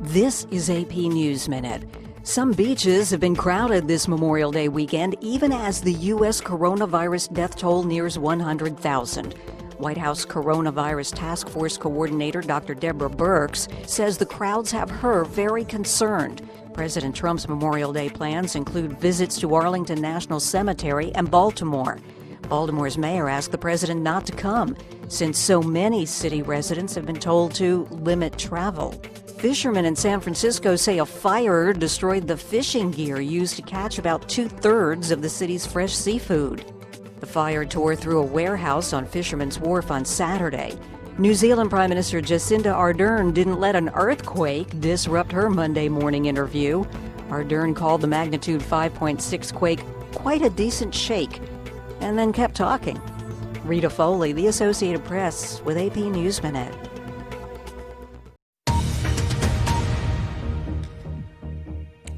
This is AP News Minute. Some beaches have been crowded this Memorial Day weekend, even as the U.S. coronavirus death toll nears 100,000. White House Coronavirus Task Force Coordinator Dr. Deborah Birx says the crowds have her very concerned. President Trump's Memorial Day plans include visits to Arlington National Cemetery and Baltimore. Baltimore's mayor asked the president not to come, since so many city residents have been told to limit travel. Fishermen in San Francisco say a fire destroyed the fishing gear used to catch about two-thirds of the city's fresh seafood. The fire tore through a warehouse on Fisherman's Wharf on Saturday. New Zealand Prime Minister Jacinda Ardern didn't let an earthquake disrupt her Monday morning interview. Ardern called the magnitude 5.6 quake quite a decent shake, and then kept talking. Rita Foley, The Associated Press, with AP News Minute.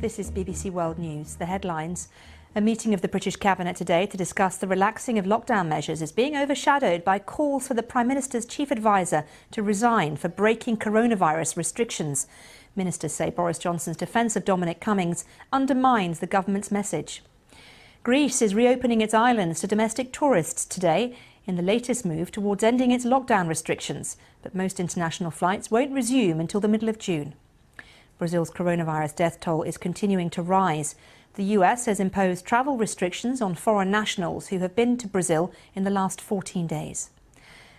This is BBC World News. The headlines. A meeting of the British Cabinet today to discuss the relaxing of lockdown measures is being overshadowed by calls for the Prime Minister's chief advisor to resign for breaking coronavirus restrictions. Ministers say Boris Johnson's defence of Dominic Cummings undermines the government's message. Greece is reopening its islands to domestic tourists today in the latest move towards ending its lockdown restrictions, but most international flights won't resume until the middle of June. Brazil's coronavirus death toll is continuing to rise. The US has imposed travel restrictions on foreign nationals who have been to Brazil in the last 14 days.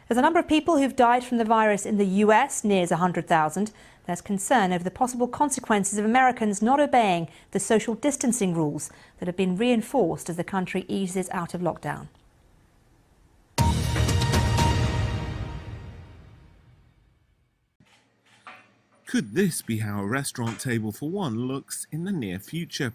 As the number of people who've died from the virus in the US nears 100,000, there's concern over the possible consequences of Americans not obeying the social distancing rules that have been reinforced as the country eases out of lockdown. Could this be how a restaurant table for one looks in the near future?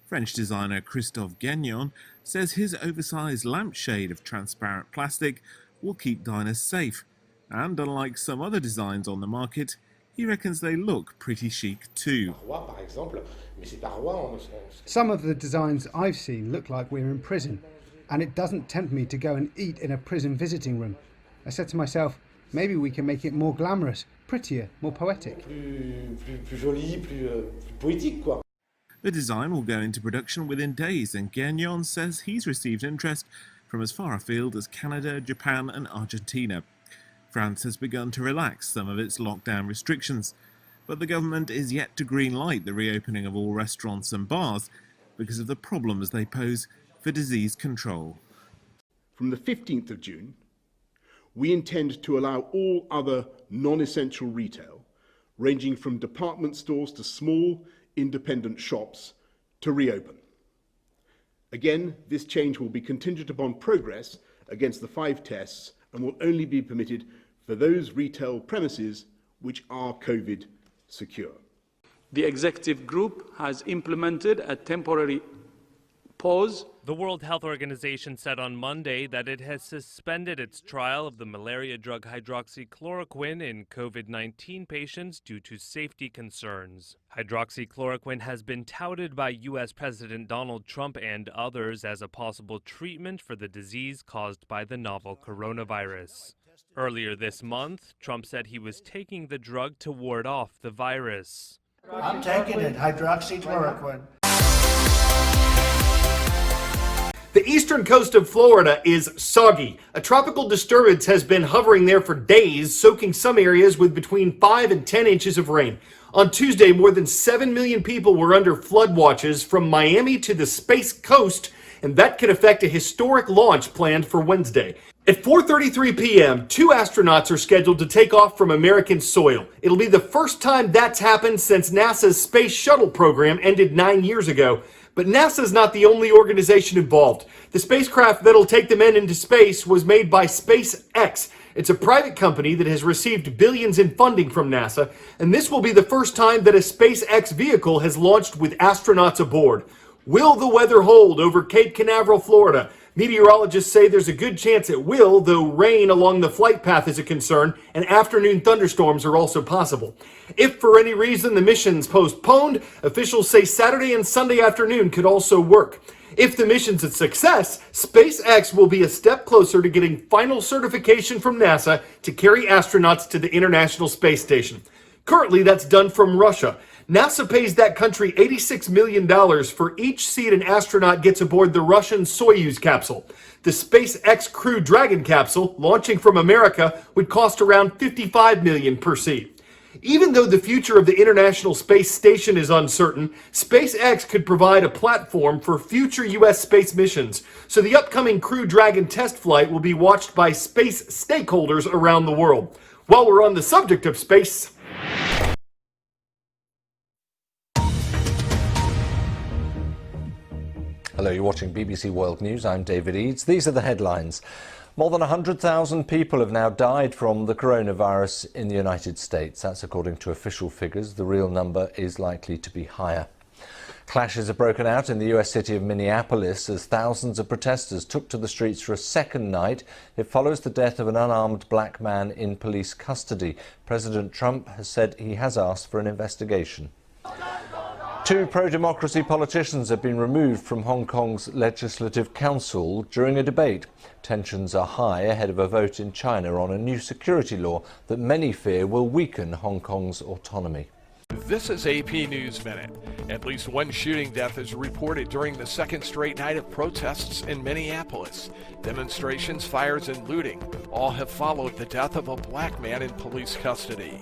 French designer Christophe Guénon says his oversized lampshade of transparent plastic will keep diners safe. And unlike some other designs on the market, he reckons they look pretty chic too. Some of the designs I've seen look like we're in prison, and it doesn't tempt me to go and eat in a prison visiting room. I said to myself, maybe we can make it more glamorous, prettier, more poetic. The design will go into production within days, and Guénon says he's received interest from as far afield as Canada, Japan and Argentina. France has begun to relax some of its lockdown restrictions, but the government is yet to green-light the reopening of all restaurants and bars because of the problems they pose for disease control. From the 15th of June, we intend to allow all other non-essential retail, ranging from department stores to small, independent shops, to reopen. Again, this change will be contingent upon progress against the 5 tests and will only be permitted for those retail premises which are COVID secure. The executive group has implemented a temporary pause. The World Health Organization said on Monday that it has suspended its trial of the malaria drug hydroxychloroquine in COVID-19 patients due to safety concerns. Hydroxychloroquine has been touted by U.S. President Donald Trump and others as a possible treatment for the disease caused by the novel coronavirus. Earlier this month, Trump said he was taking the drug to ward off the virus. I'm taking it, hydroxychloroquine. The eastern coast of Florida is soggy. A tropical disturbance has been hovering there for days, soaking some areas with between 5 and 10 inches of rain. On Tuesday, more than 7 million people were under flood watches from Miami to the Space Coast, and that could affect a historic launch planned for Wednesday. At 4:33 p.m., 2 astronauts are scheduled to take off from American soil. It'll be the first time that's happened since NASA's Space Shuttle program ended 9 years ago. But NASA's not the only organization involved. The spacecraft that'll take the men into space was made by SpaceX. It's a private company that has received billions in funding from NASA, and this will be the first time that a SpaceX vehicle has launched with astronauts aboard. Will the weather hold over Cape Canaveral, Florida? Meteorologists say there's a good chance it will, though rain along the flight path is a concern, and afternoon thunderstorms are also possible. If for any reason the mission's postponed, officials say Saturday and Sunday afternoon could also work. If the mission's a success, SpaceX will be a step closer to getting final certification from NASA to carry astronauts to the International Space Station. Currently, that's done from Russia. NASA pays that country $86 million for each seat an astronaut gets aboard the Russian Soyuz capsule. The SpaceX Crew Dragon capsule, launching from America, would cost around $55 million per seat. Even though the future of the International Space Station is uncertain, SpaceX could provide a platform for future U.S. space missions, so the upcoming Crew Dragon test flight will be watched by space stakeholders around the world. While we're on the subject of space... Hello, you're watching BBC World News. I'm David Eads. These are the headlines. More than 100,000 people have now died from the coronavirus in the United States. That's according to official figures. The real number is likely to be higher. Clashes have broken out in the US city of Minneapolis as thousands of protesters took to the streets for a second night. It follows the death of an unarmed black man in police custody. President Trump has said he has asked for an investigation. Two pro-democracy politicians have been removed from Hong Kong's Legislative Council during a debate. Tensions are high ahead of a vote in China on a new security law that many fear will weaken Hong Kong's autonomy. This is AP News Minute. At least one shooting death is reported during the second straight night of protests in Minneapolis. Demonstrations, fires, and looting all have followed the death of a black man in police custody.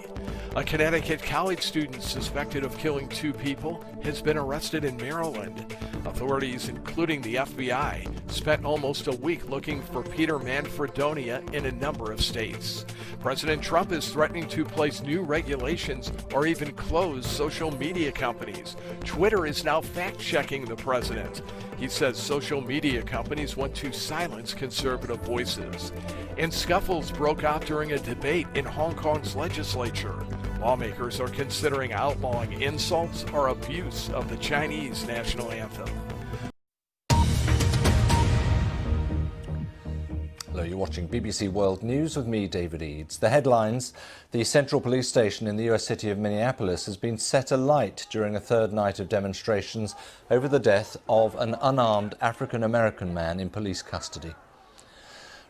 A Connecticut college student suspected of killing two people has been arrested in Maryland. Authorities, including the FBI, spent almost a week looking for Peter Manfredonia in a number of states. President Trump is threatening to place new regulations or even close social media companies. Twitter is now fact-checking the president. He says social media companies want to silence conservative voices. And scuffles broke out during a debate in Hong Kong's legislature. Lawmakers are considering outlawing insults or abuse of the Chinese national anthem. Hello, you're watching BBC World News with me, David Eads. The headlines: the Central Police Station in the US city of Minneapolis has been set alight during a third night of demonstrations over the death of an unarmed African-American man in police custody.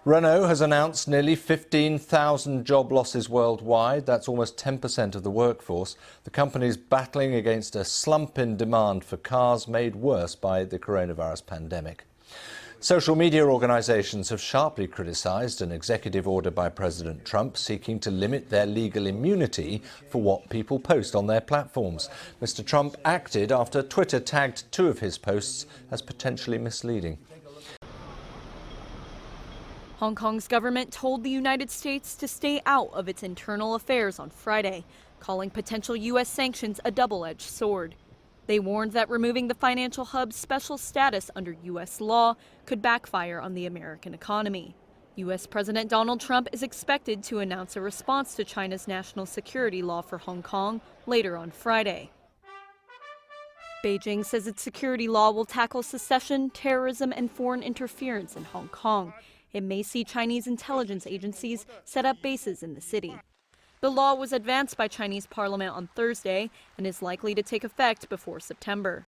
Renault has announced nearly 15,000 job losses worldwide. That's almost 10% of the workforce. The company is battling against a slump in demand for cars made worse by the coronavirus pandemic. Social media organisations have sharply criticised an executive order by President Trump seeking to limit their legal immunity for what people post on their platforms. Mr. Trump acted after Twitter tagged two of his posts as potentially misleading. Hong Kong's government told the United States to stay out of its internal affairs on Friday, calling potential U.S. sanctions a double-edged sword. They warned that removing the financial hub's special status under U.S. law could backfire on the American economy. U.S. President Donald Trump is expected to announce a response to China's national security law for Hong Kong later on Friday. Beijing says its security law will tackle secession, terrorism, and foreign interference in Hong Kong. It may see Chinese intelligence agencies set up bases in the city. The law was advanced by Chinese parliament on Thursday and is likely to take effect before September.